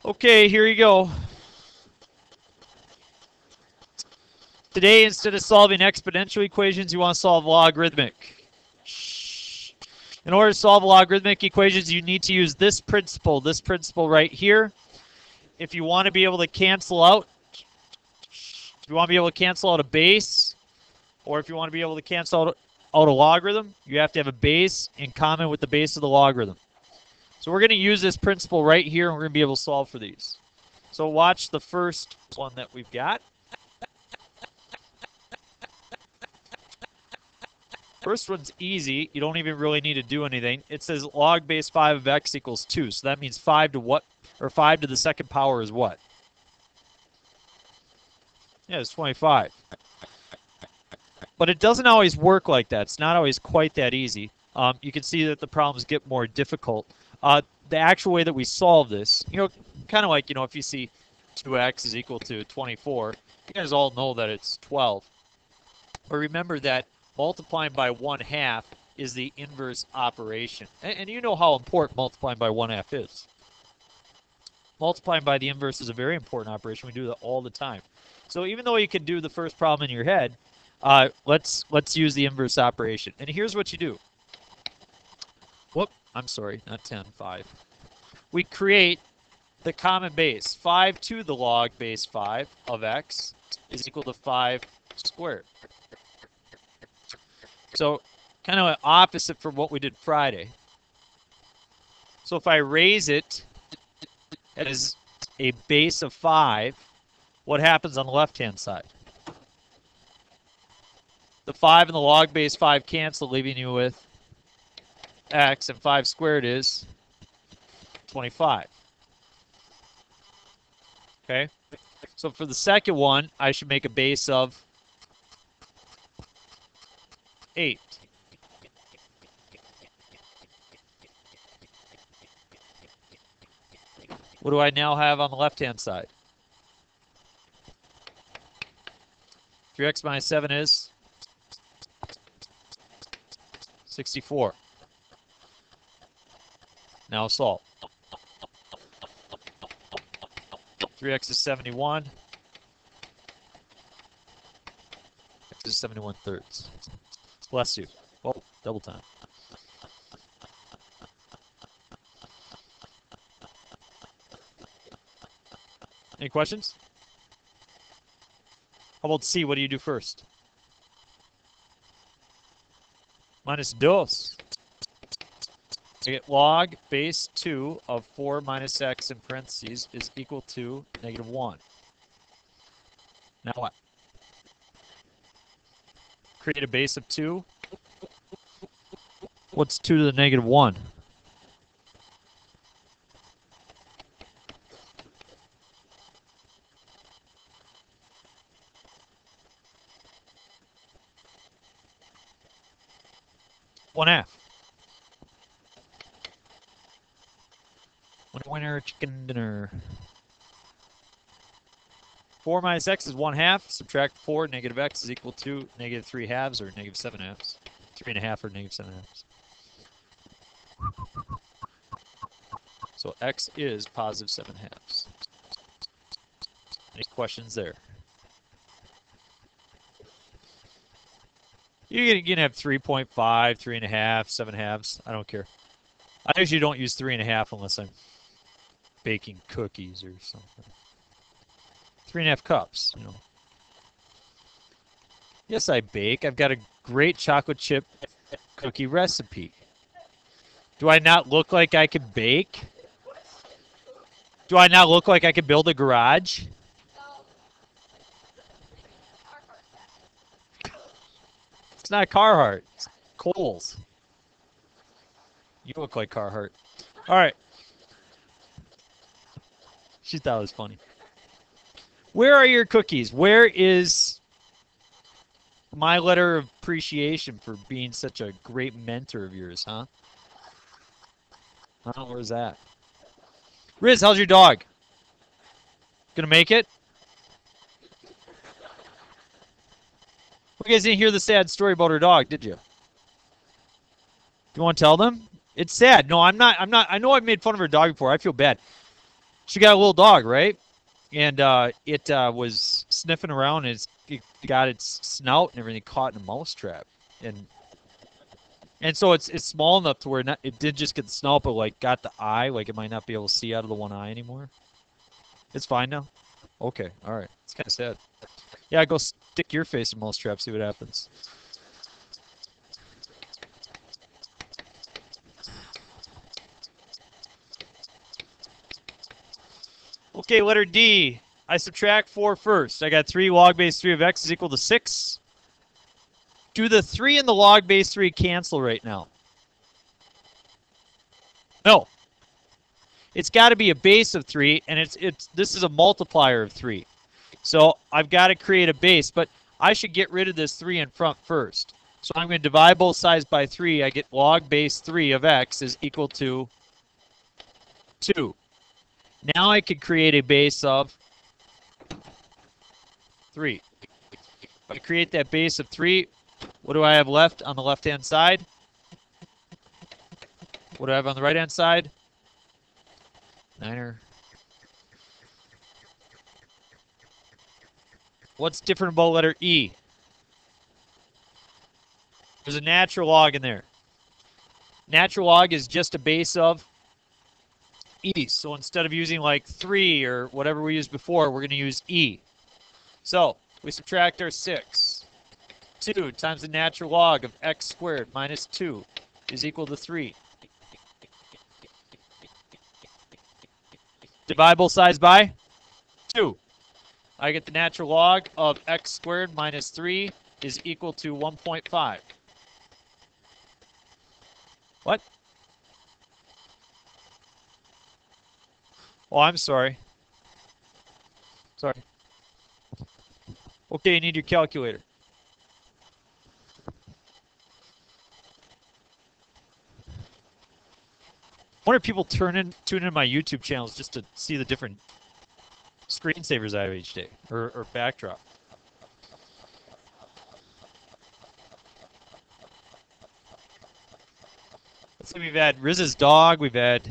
Okay, here you go. Today, instead of solving exponential equations, you want to solve logarithmic. In order to solve logarithmic equations, you need to use this principle right here. If you want to be able to cancel out, if you want to be able to cancel out a base, or if you want to be able to cancel out a logarithm, you have to have a base in common with the base of the logarithm. So we're going to use this principle right here, and we're going to be able to solve for these. So watch the first one that we've got. First one's easy. You don't even really need to do anything. It says log base 5 of x equals 2. So that means 5 to what? Or 5 to the second power is what? Yeah, it's 25. But it doesn't always work like that. It's not always quite that easy. You can see that the problems get more difficult. The actual way that we solve this, kind of like, if you see 2x is equal to 24, you guys all know that it's 12. But remember that multiplying by 1/2 is the inverse operation. And you know how important multiplying by 1/2 is. Multiplying by the inverse is a very important operation. We do that all the time. So even though you can do the first problem in your head, let's use the inverse operation. And here's what you do. Whoop, I'm sorry, not 10, 5. We create the common base. 5 to the log base 5 of x is equal to 5 squared. So kind of opposite from what we did Friday. So if I raise it as a base of 5, what happens on the left-hand side? The 5 and the log base 5 cancel, leaving you with x, and 5 squared is 25. Okay? So for the second one, I should make a base of 8. What do I now have on the left-hand side? 3x minus 7 is 64. Now solve. 3x is 71. X is 71 thirds. Bless you. Oh, double time. Any questions? How about C? What do you do first? Minus dos. I get log base 2 of 4 minus x in parentheses is equal to -1. Now what? Create a base of 2. What's 2 to the -1? One-half. Winner chicken dinner. 4 minus x is 1/2. Subtract 4. Negative x is equal to -3/2 or -7/2. 3.5 or -7/2. So x is positive 7/2. Any questions there? You can have 3.5, 3.5, 7/2. I don't care. I usually don't use 3.5 unless I'm baking cookies or something. 3.5 cups, Yes, I bake. I've got a great chocolate chip cookie recipe. Do I not look like I could bake? Do I not look like I could build a garage? It's not Carhartt. It's Kohl's. You look like Carhartt. All right. She thought it was funny. Where are your cookies? Where is my letter of appreciation for being such a great mentor of yours, huh? Oh, where's that? Riz, how's your dog? Gonna make it? You guys didn't hear the sad story about her dog, did you? Do you want to tell them? It's sad. No, I'm not. I know I've made fun of her dog before. I feel bad. She got a little dog, right? And it was sniffing around, and it got its snout and everything caught in a mouse trap. And so it's small enough to where it did just get the snout, but like got the eye, like it might not be able to see out of the one eye anymore. It's fine now? Okay, all right. It's kind of sad. Yeah, go stick your face in mouse trap, see what happens. Okay, letter D. I subtract 4 first. I got 3 log base 3 of x is equal to 6. Do the 3 and the log base 3 cancel right now? No. It's got to be a base of 3, and this is a multiplier of 3. So I've got to create a base, but I should get rid of this 3 in front first. So I'm going to divide both sides by 3. I get log base 3 of x is equal to 2. Now I could create a base of 3. If I create that base of 3, what do I have left on the left-hand side? What do I have on the right-hand side? Niner. What's different about letter E? There's a natural log in there. Natural log is just a base of E. So instead of using like 3 or whatever we used before, we're going to use E. So we subtract our 6. 2 times the natural log of x squared minus 2 is equal to 3. Divide both sides by 2. I get the natural log of x squared minus 3 is equal to 1.5. What? Oh, I'm sorry. Sorry. Okay, you need your calculator. I wonder if people tune in my YouTube channels just to see the different screensavers I have each day, or backdrop. Let's see, we've had Riz's dog, we've had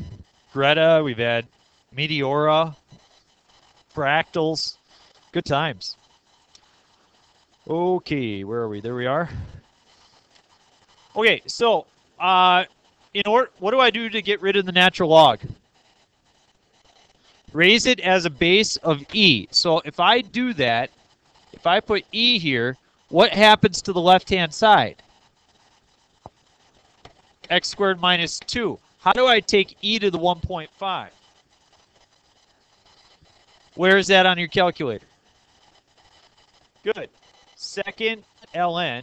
Greta, we've had Meteora, fractals. Good times. Okay, where are we? There we are. Okay, so what do I do to get rid of the natural log? Raise it as a base of E. So if I do that, if I put E here, what happens to the left-hand side? X squared minus 2. How do I take E to the 1.5? Where is that on your calculator? Good. Second ln,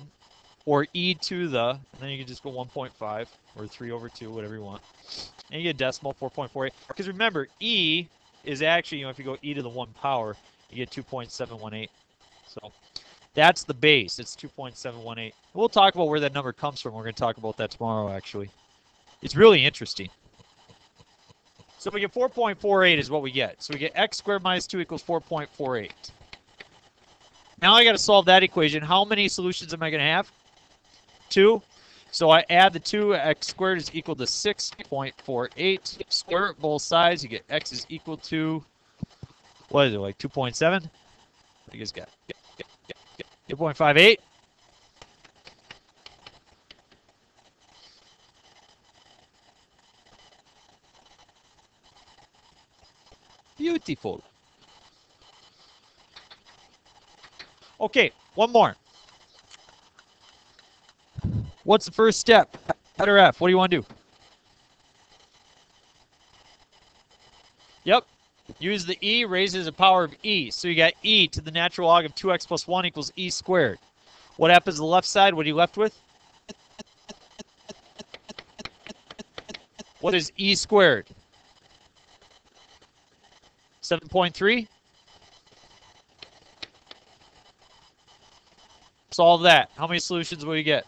or E to the, and then you can just go 1.5, or 3 over 2, whatever you want. And you get a decimal, 4.48. Because remember, E is actually, if you go E to the 1 power, you get 2.718. So that's the base. It's 2.718. We'll talk about where that number comes from. We're going to talk about that tomorrow, actually. It's really interesting. So we get 4.48 is what we get. So we get x squared minus 2 equals 4.48. Now I got to solve that equation. How many solutions am I going to have? 2. So I add the 2. X squared is equal to 6.48. Square both sides. You get x is equal to, what is it, like 2.7? What do you guys got? 2.58. Beautiful. Okay, one more. What's the first step? Letter F. What do you want to do? Yep. Use the E, raises the power of E. So you got E to the natural log of 2x plus 1 equals E squared. What happens to the left side? What are you left with? What is E squared? 7.3? Solve that. How many solutions will you get?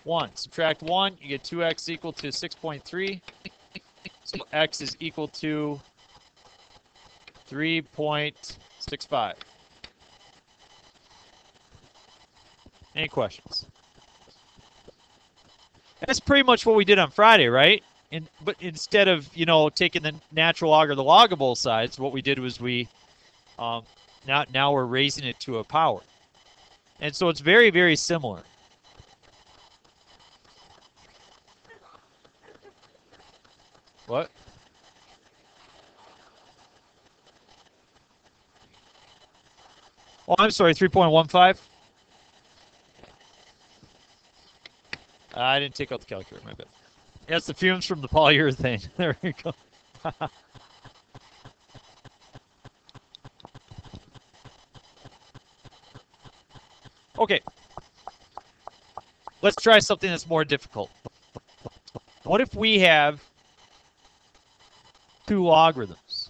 1. Subtract 1. You get 2x equal to 6.3. So x is equal to 3.65. Any questions? That's pretty much what we did on Friday, right? But instead of, you know, taking the natural log or the log of both sides, what we did was we now we're raising it to a power. And so it's very, very similar. What? Oh, I'm sorry, 3.15? I didn't take out the calculator, my bad. Yeah, it's the fumes from the polyurethane. There we go. Okay. Let's try something that's more difficult. What if we have two logarithms?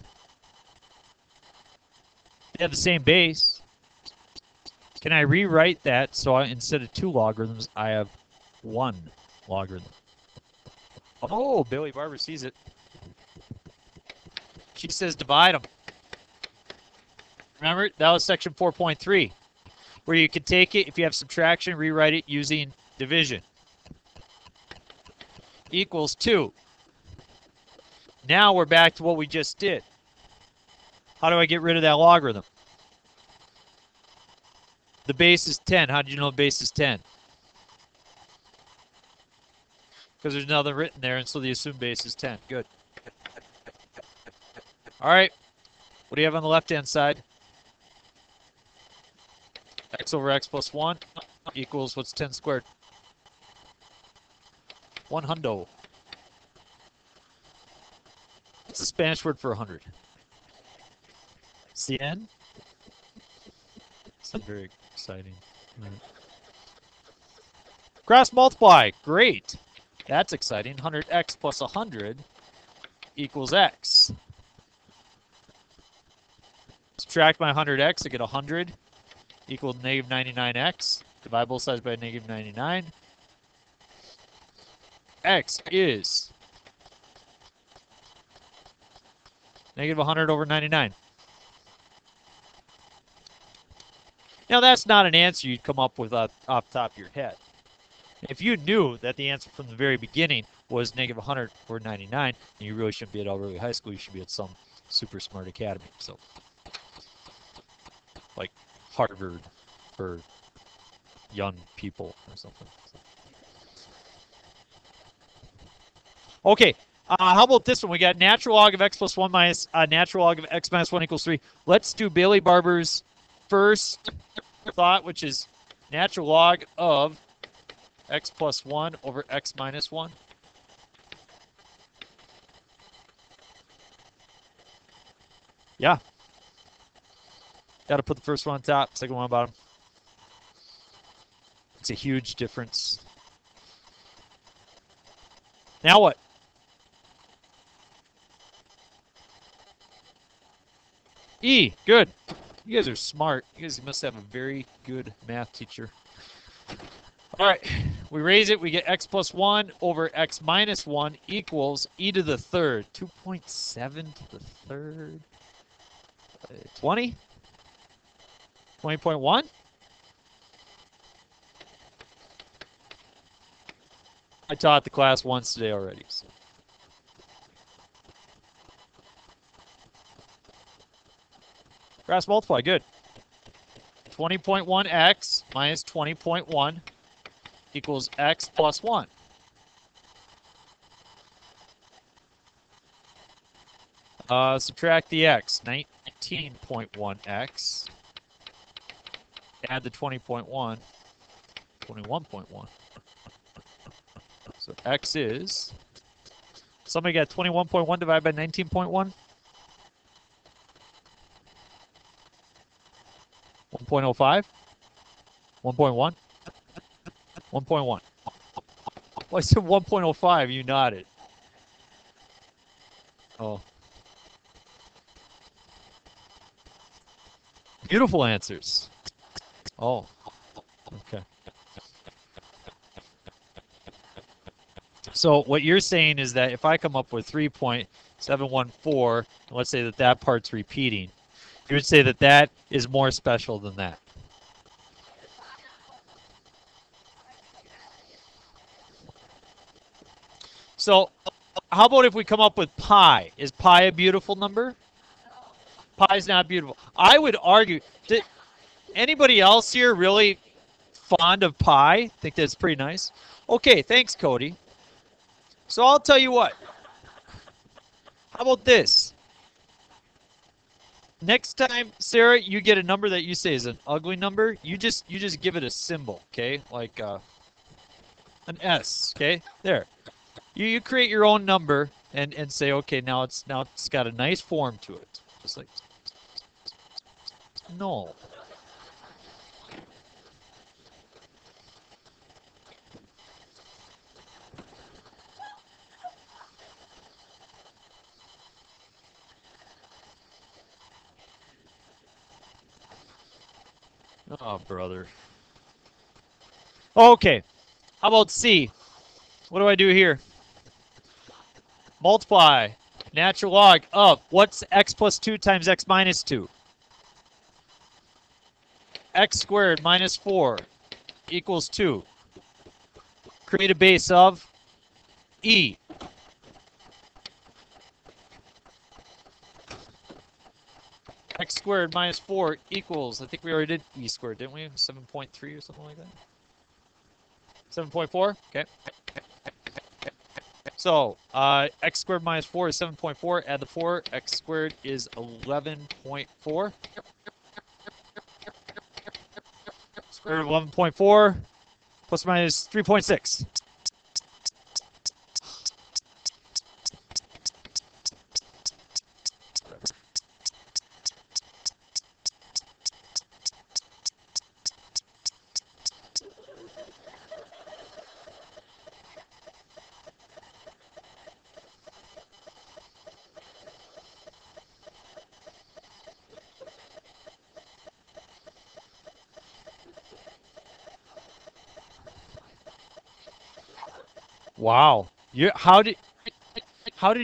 They have the same base. Can I rewrite that so instead of two logarithms, I have one logarithm? Oh, Billy Barber sees it. She says divide them. Remember, that was section 4.3, where you could take it, if you have subtraction, rewrite it using division. Equals 2. Now we're back to what we just did. How do I get rid of that logarithm? The base is 10. How did you know the base is 10? Because there's nothing written there, and so the assumed base is 10. Good. All right. What do you have on the left-hand side? X over x plus 1 equals, what's 10 squared? 100. What's the Spanish word for 100? Cien? It's not very exciting. Cross multiply. Great. That's exciting. 100x plus 100 equals x. Subtract my 100x, I get 100 equal negative 99x. Divide both sides by negative 99. X is negative 100 over 99. Now, that's not an answer you'd come up with off the top of your head. If you knew that the answer from the very beginning was negative 100 over 99, then you really shouldn't be at Albuquerque High School. You should be at some super smart academy. So, like Harvard for young people or something. Okay, how about this one? We got natural log of x plus 1 minus natural log of x minus 1 equals 3. Let's do Bailey Barber's first thought, which is natural log of x plus 1 over x minus 1. Yeah. Got to put the first one on top, second one on bottom. It's a huge difference. Now what? E, good. You guys are smart. You guys must have a very good math teacher. All right, we raise it. We get x plus 1 over x minus 1 equals e to the third. 2.7 to the third. 20? 20.1? I taught the class once today already. So. Cross multiply, good. 20.1x minus 20.1 equals x plus 1. Subtract the x, 19.1x. Add the 20.1, 21.1. So x is, somebody got 21.1 divided by 19.1? 1.05? 1.1? 1.1. Well, I said 1.05. You nodded. Oh. Beautiful answers. Oh. Okay. So what you're saying is that if I come up with 3.714, let's say that that part's repeating, you would say that that is more special than that. So how about if we come up with pi? Is pi a beautiful number? Pi is not beautiful. I would argue. Did anybody else here really fond of pi? Think that's pretty nice. Okay, thanks, Cody. So I'll tell you what. How about this? Next time, Sarah, you get a number that you say is an ugly number, you just give it a symbol, okay? Like an S, okay? There. You create your own number and say, okay, now it's got a nice form to it. Just like no. Oh, brother. Okay. How about C? What do I do here? Multiply. Natural log of. What's x plus 2 times x minus 2? X squared minus 4 equals 2. Create a base of E. X squared minus 4 equals, I think we already did E squared, didn't we? 7.3 or something like that? 7.4? Okay. So, x squared minus 4 is 7.4. Add the 4. X squared is 11.4. Square root of 11.4 plus or minus 3.6. Wow. How did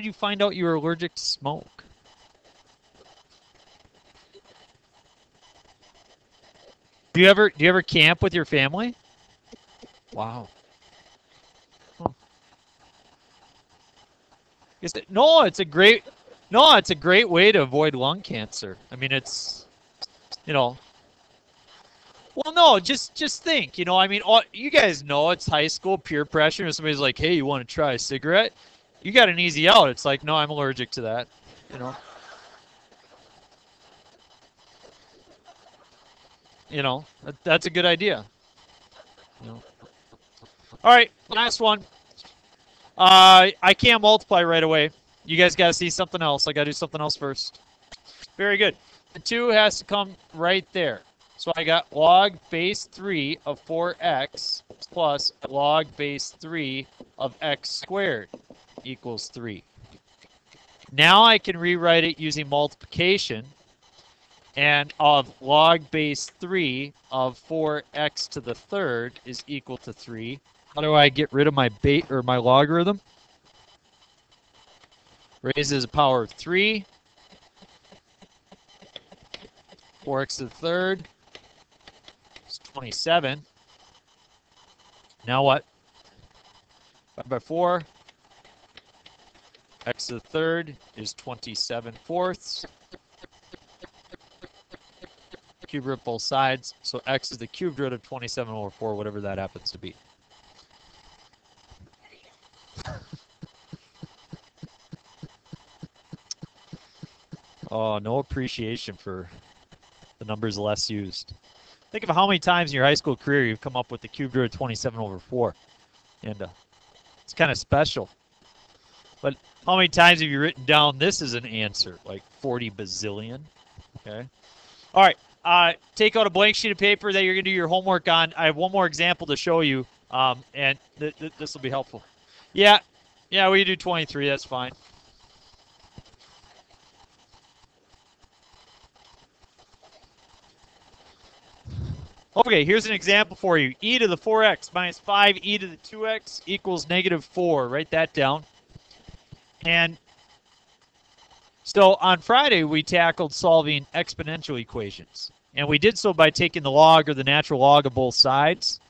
you find out you were allergic to smoke? Do you ever camp with your family? Wow. Huh. It's a great way to avoid lung cancer. I mean, it's well, no, just think, I mean, you guys know it's high school peer pressure. And somebody's like, hey, you want to try a cigarette? You got an easy out. It's like, no, I'm allergic to that, That's a good idea. All right, last one. I can't multiply right away. You guys got to see something else. I got to do something else first. Very good. The 2 has to come right there. So I got log base 3 of 4x plus log base 3 of x squared equals 3. Now I can rewrite it using multiplication, and of log base 3 of 4x to the third is equal to 3. How do I get rid of my my logarithm? Raises the power of 3. 4x to the third. 27. Now what? 5 by 4. X to the third is 27/4. Cube root both sides. So x is the cubed root of 27/4, whatever that happens to be. Oh, no appreciation for the numbers less used. Think of how many times in your high school career you've come up with the cubed root of 27/4. And it's kind of special. But how many times have you written down this as an answer? Like 40 bazillion. Okay. All right. Take out a blank sheet of paper that you're going to do your homework on. I have one more example to show you, and this will be helpful. Yeah, we do 23. That's fine. Okay, here's an example for you. E to the 4x minus 5 e to the 2x equals -4. Write that down. And so on Friday, we tackled solving exponential equations. And we did so by taking the log or the natural log of both sides.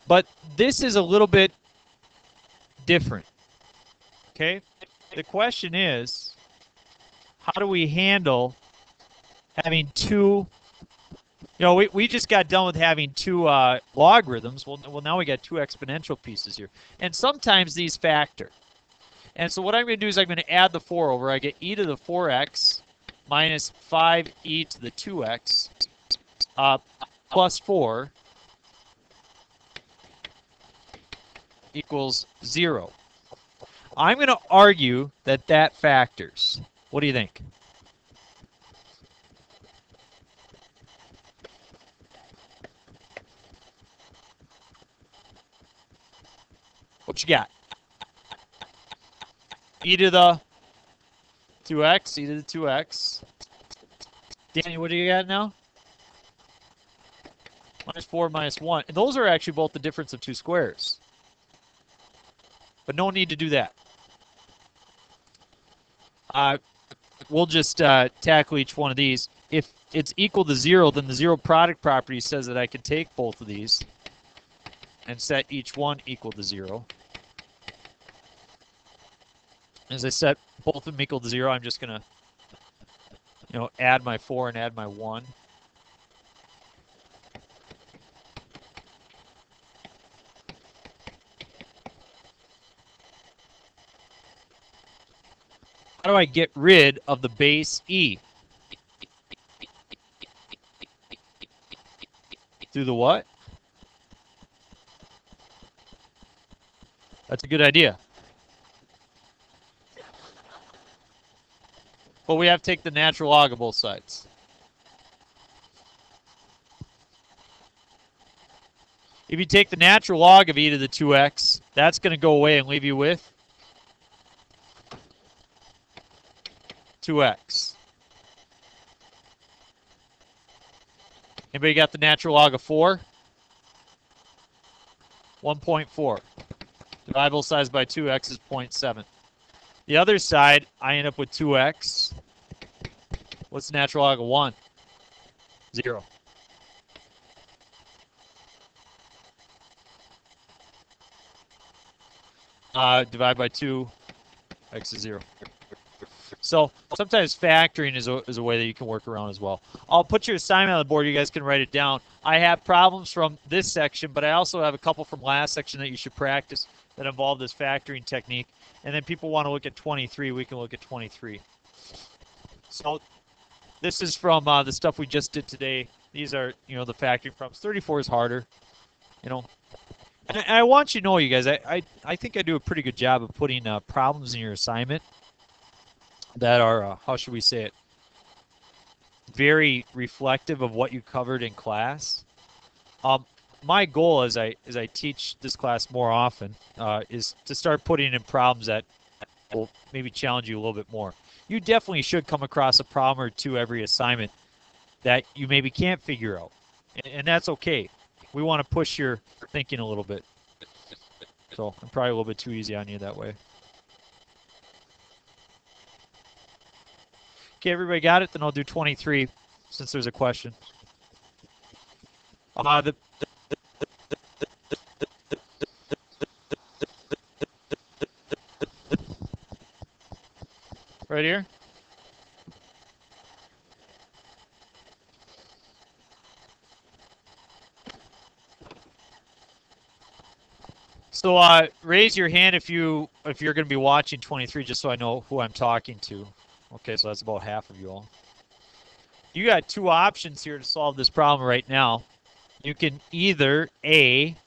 But this is a little bit different. Okay? The question is, how do we handle having two, we just got done with having two logarithms. Well, now we got two exponential pieces here. And sometimes these factor. And so what I'm going to do is I'm going to add the 4 over. I get e to the 4x minus 5e to the 2x plus 4 equals 0. I'm going to argue that that factors. What do you think? What you got? E to the 2x, e to the 2x. Danny, what do you got now? Minus 4 minus 1. And those are actually both the difference of two squares. But no need to do that. We'll just tackle each one of these. If it's equal to 0, then the zero product property says that I can take both of these and set each one equal to 0. As I set both of them equal to 0, I'm just going to, add my 4 and add my 1. How do I get rid of the base e? Through the what? That's a good idea. But we have to take the natural log of both sides. If you take the natural log of e to the 2x, that's going to go away and leave you with 2x. Anybody got the natural log of 4? 1.4. Divide both sides by 2x is 0.7. The other side, I end up with 2x. What's the natural log of 1? 0. Divide by 2, x is 0. So sometimes factoring is a way that you can work around as well. I'll put your assignment on the board. You guys can write it down. I have problems from this section, but I also have a couple from last section that you should practice that involve this factoring technique. And then people want to look at 23. We can look at 23. So this is from the stuff we just did today. These are, the factoring problems. 34 is harder, And I want you to know, you guys, I think I do a pretty good job of putting problems in your assignment that are, how should we say it, very reflective of what you covered in class. My goal as I teach this class more often is to start putting in problems that will maybe challenge you a little bit more. You definitely should come across a problem or two every assignment that you maybe can't figure out, and that's okay. We want to push your thinking a little bit. So I'm probably a little bit too easy on you that way. Okay, everybody got it? Then I'll do 23 since there's a question. Right here? So raise your hand if you're going to be watching 23, just so I know who I'm talking to. Okay, so that's about half of you all. You got two options here to solve this problem right now. You can either A,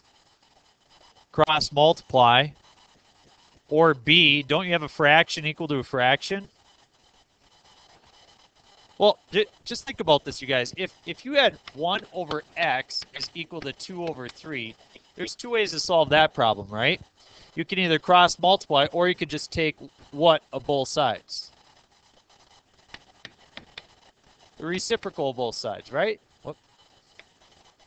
cross multiply, or B, don't you have a fraction equal to a fraction? Well, just think about this, you guys. If you had 1 over x is equal to 2 over 3, there's two ways to solve that problem, right? You can either cross multiply, or you could just take what of both sides? The reciprocal of both sides, right? Whoop.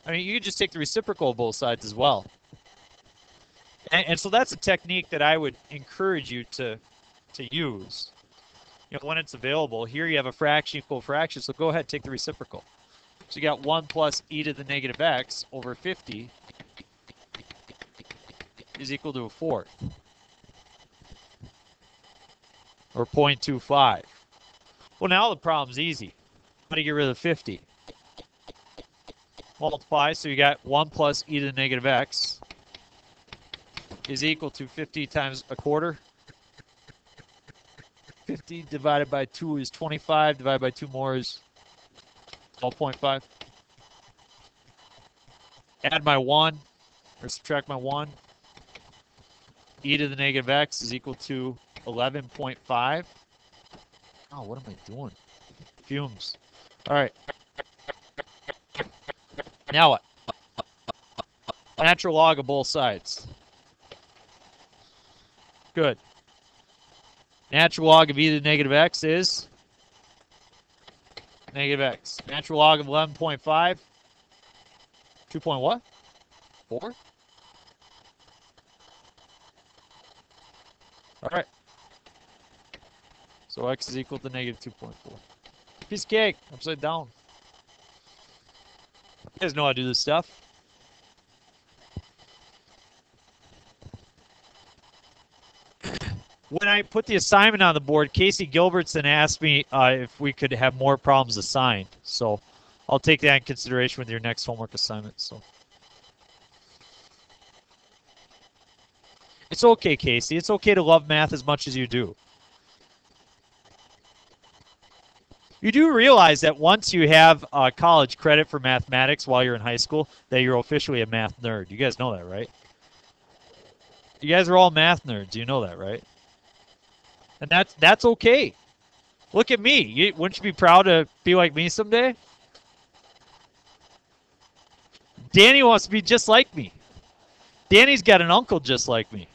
I mean, you could just take the reciprocal of both sides as well. And so that's a technique that I would encourage you to use. When it's available. Here you have a fraction equal fraction, so go ahead, take the reciprocal. So you got 1 plus e to the negative x over 50 is equal to a 4th. or 0.25. Well, now the problem's easy. I'm going to get rid of 50. Multiply, so you got 1 plus e to the negative x is equal to 50 times a quarter. 50 divided by 2 is 25, divided by 2 more is 12.5. Add my 1, or subtract my 1. E to the negative x is equal to 11.5. Oh, what am I doing? Fumes. All right. Now what? Natural log of both sides. Good. Natural log of e to the negative x is negative x. Natural log of 11.5. 2 point what? 4? All right. So x is equal to negative 2.4. Piece of cake. Upside down. You guys know how to do this stuff. When I put the assignment on the board, Casey Gilbertson asked me if we could have more problems assigned. So I'll take that in consideration with your next homework assignment. So it's okay, Casey. It's okay to love math as much as you do. You do realize that once you have college credit for mathematics while you're in high school, that you're officially a math nerd. You guys know that, right? You guys are all math nerds. You know that, right? And that's okay. Look at me. Wouldn't you be proud to be like me someday? Danny wants to be just like me. Danny's got an uncle just like me.